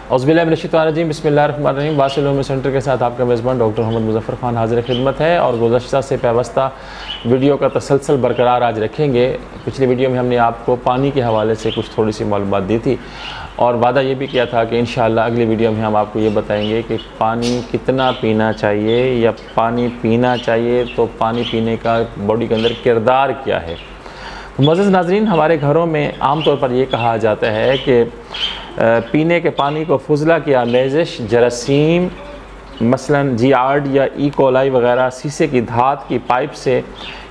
औज़ुबिल्लाहि मिनश्शैतानिर्रजीम बिस्मिल्लाहिर्रहमानिर्रहीम। Vasil Uloom centre के साथ आपका मेज़बान डॉक्टर मोहम्मद मुज़फ़्फ़र ख़ान हाज़िर खिदमत है और गुज़श्ता से पेवस्ता वीडियो का तसलसल बरकरार आज रखेंगे। पिछली वीडियो में हमने आपको पानी के हवाले से कुछ थोड़ी सी मालूमात दी थी और वादा ये भी किया था कि इंशाअल्लाह अगली वीडियो में हम आपको ये बताएंगे कि पानी कितना पीना चाहिए या पानी पीना चाहिए तो पानी पीने का बॉडी के अंदर किरदार क्या है। मुअज़्ज़िज़ नाज़रीन, हमारे घरों में आम तौर पर ये कहा जाता है कि पीने के पानी को फुजला की आमेज़श, जरासीम मसलन जियार्ड या ई कोलाई वगैरह शीशे की धात की पाइप से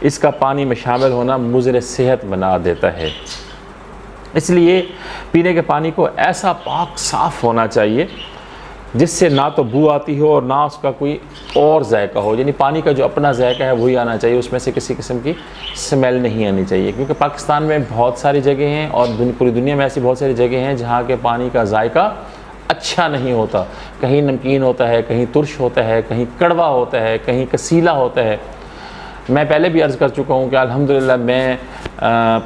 इसका पानी में शामिल होना मुज़र सेहत बना देता है। इसलिए पीने के पानी को ऐसा पाक साफ़ होना चाहिए जिससे ना तो बू आती हो और ना उसका कोई और जायका हो, यानी पानी का जो अपना जायका है वही आना चाहिए, उसमें से किसी किस्म की स्मेल नहीं आनी चाहिए। क्योंकि पाकिस्तान में बहुत सारी जगह हैं और पूरी दुनिया में ऐसी बहुत सारी जगह हैं जहाँ के पानी का जायका अच्छा नहीं होता। कहीं नमकीन होता है, कहीं तुर्श होता है, कहीं कड़वा होता है, कहीं कसीला होता है। मैं पहले भी अर्ज़ कर चुका हूँ कि अल्हम्दुलिल्लाह मैं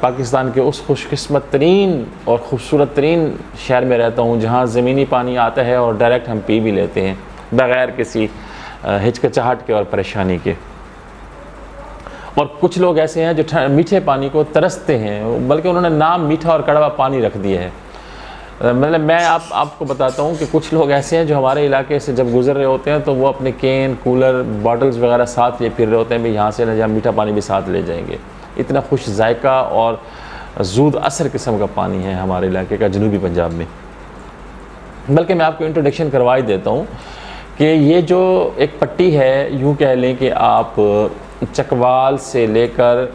पाकिस्तान के उस खुशकिस्मत तरीन और ख़ूबसूरत तरीन शहर में रहता हूँ जहाँ ज़मीनी पानी आता है और डायरेक्ट हम पी भी लेते हैं बग़ैर किसी हिचकिचाहट के और परेशानी के। और कुछ लोग ऐसे हैं जो मीठे पानी को तरसते हैं, बल्कि उन्होंने नाम मीठा और कड़वा पानी रख दिया है। मतलब मैं आपको बताता हूँ कि कुछ लोग ऐसे हैं जो हमारे इलाके से जब गुज़र रहे होते हैं तो वो अपने कैन, कूलर, बॉटल्स वगैरह साथ ले फिर रहे होते हैं, भाई यहाँ से ना जहाँ मीठा पानी भी साथ ले जाएंगे। इतना खुश जायका और ज़ूद असर किस्म का पानी है हमारे इलाके का जनूबी पंजाब में। बल्कि मैं आपको इंट्रोडक्शन करवा ही देता हूँ कि ये जो एक पट्टी है, यूँ कह लें कि आप चकवाल से लेकर,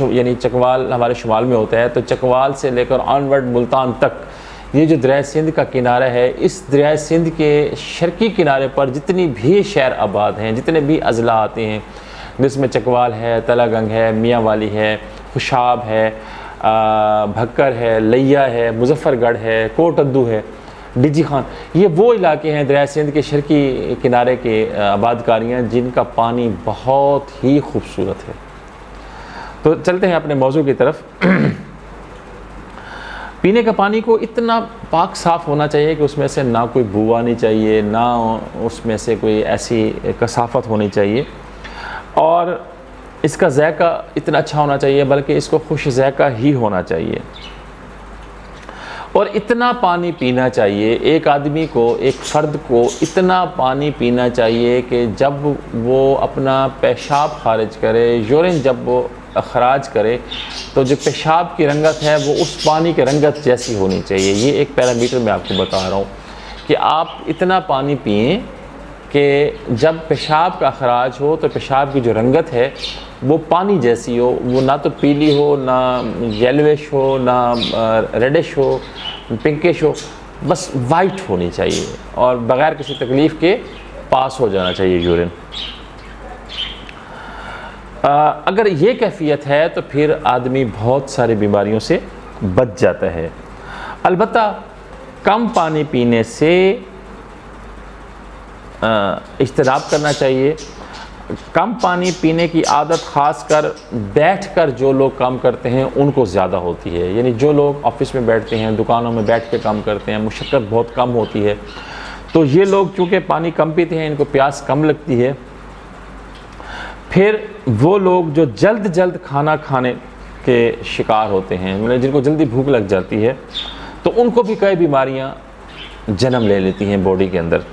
यानी चकवाल हमारे शुमाल में होता है, तो चकवाल से लेकर ऑनवर्ड मुल्तान तक ये जो दरिया सिंध का किनारा है, इस दरिया सिंध के शर्की किनारे पर जितनी भी शहर आबाद हैं, जितने भी अज़ला आते हैं, जिसमें चकवाल है, तलागंग है, मियाँ वाली है, खुशाब है, भक्कर है, लैया है, मुज़फ़्फ़रगढ़ है, कोटद्दू है, डिजी खान, ये वो इलाके हैं दरिया सिंध के शर्की किनारे के आबादकारियाँ जिनका पानी बहुत ही खूबसूरत है। तो चलते हैं अपने मौजू की तरफ। पीने का पानी को इतना पाक साफ़ होना चाहिए कि उसमें से ना कोई बू आनी चाहिए, ना उसमें से कोई ऐसी कसाफत होनी चाहिए, और इसका ज़ायका इतना अच्छा होना चाहिए बल्कि इसको खुश ज़ायका ही होना चाहिए। और इतना पानी पीना चाहिए, एक आदमी को, एक फ़र्द को इतना पानी पीना चाहिए कि जब वो अपना पेशाब खारिज करे, यूरिन जब वो अखराज करे, तो जो पेशाब की रंगत है वो उस पानी की रंगत जैसी होनी चाहिए। ये एक पैरामीटर मैं आपको बता रहा हूँ कि आप इतना पानी पिएं कि जब पेशाब का अखराज हो तो पेशाब की जो रंगत है वो पानी जैसी हो, वो ना तो पीली हो, ना येलोइश हो, ना रेडिश हो, पिंकिश हो, बस वाइट होनी चाहिए और बग़ैर किसी तकलीफ़ के पास हो जाना चाहिए यूरिन। अगर ये कैफियत है तो फिर आदमी बहुत सारी बीमारियों से बच जाता है। अलबत्ता कम पानी पीने से इज्तनाब करना चाहिए। कम पानी पीने की आदत ख़ासकर बैठकर जो लोग काम करते हैं उनको ज़्यादा होती है, यानी जो लोग ऑफिस में बैठते हैं, दुकानों में बैठ के काम करते हैं, मुशक्क़त बहुत कम होती है, तो ये लोग चूँकि पानी कम पीते हैं, इनको प्यास कम लगती है। फिर वो लोग जो जल्द खाना खाने के शिकार होते हैं, मतलब जिनको जल्दी भूख लग जाती है, तो उनको भी कई बीमारियां जन्म ले लेती हैं बॉडी के अंदर।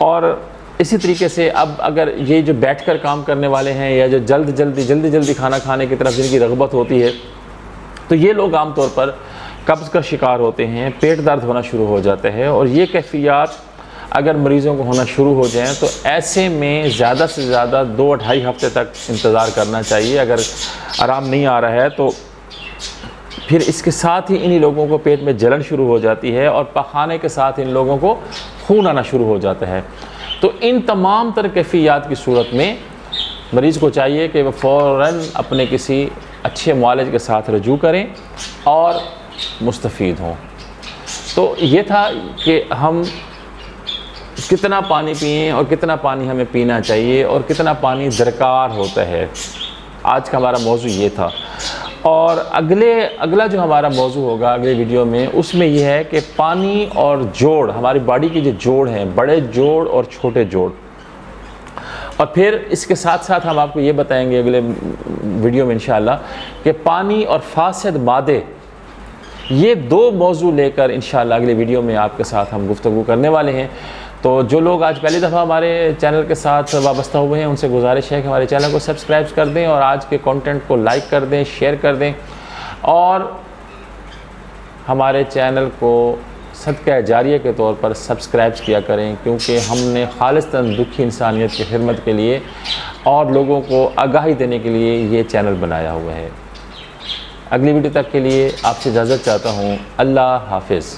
और इसी तरीके से अब अगर ये जो बैठकर काम करने वाले हैं या जो जल्दी खाना खाने की तरफ जिनकी रग़बत होती है, तो ये लोग आम तौर पर कब्ज़ का शिकार होते हैं, पेट दर्द होना शुरू हो जाता है। और ये कैफियत अगर मरीज़ों को होना शुरू हो जाएं तो ऐसे में ज़्यादा से ज़्यादा 2-2.5 हफ़्ते तक इंतज़ार करना चाहिए। अगर आराम नहीं आ रहा है तो फिर इसके साथ ही इन्हीं लोगों को पेट में जलन शुरू हो जाती है और पखाने के साथ इन लोगों को खून आना शुरू हो जाता है। तो इन तमाम तर कैफियत की सूरत में मरीज़ को चाहिए कि वह फ़ौरन अपने किसी अच्छे मुआलिज के साथ रजू करें और मुस्तफ़ीद हों। तो ये था कि हम कितना पानी पिएं और कितना पानी हमें पीना चाहिए और कितना पानी दरकार होता है। आज का हमारा मौजू ये था। اور اگلا جو ہمارا موضوع ہوگا اگلے ویڈیو میں، اس میں یہ ہے کہ پانی اور جوڑ، ہماری باڈی کے جو جوڑ ہیں، بڑے جوڑ اور چھوٹے جوڑ، اور پھر اس کے ساتھ ساتھ ہم آپ کو یہ بتائیں گے اگلے ویڈیو میں انشاءاللہ کہ پانی اور فاسد مادے، یہ دو موضوع لے کر انشاءاللہ اگلے ویڈیو میں آپ کے ساتھ ہم گفتگو کرنے والے ہیں۔ تو جو لوگ آج پہلی دفعہ ہمارے چینل کے ساتھ وابستہ ہوئے ہیں، ان سے گزارش ہے کہ ہمارے چینل کو سبسکرائب کر دیں اور آج کے کنٹینٹ کو لائک کر دیں، شیئر کر دیں، اور ہمارے چینل کو صدقہ جاریہ کے طور پر سبسکرائب کیا کریں، کیونکہ ہم نے خالصتاً دکھی انسانیت کی خدمت کے لیے اور لوگوں کو آگاہی دینے کے لیے یہ چینل بنایا ہوا ہے۔ اگلی ویڈیو تک کے لیے آپ سے اجازت چاہتا ہوں۔ اللہ حافظ۔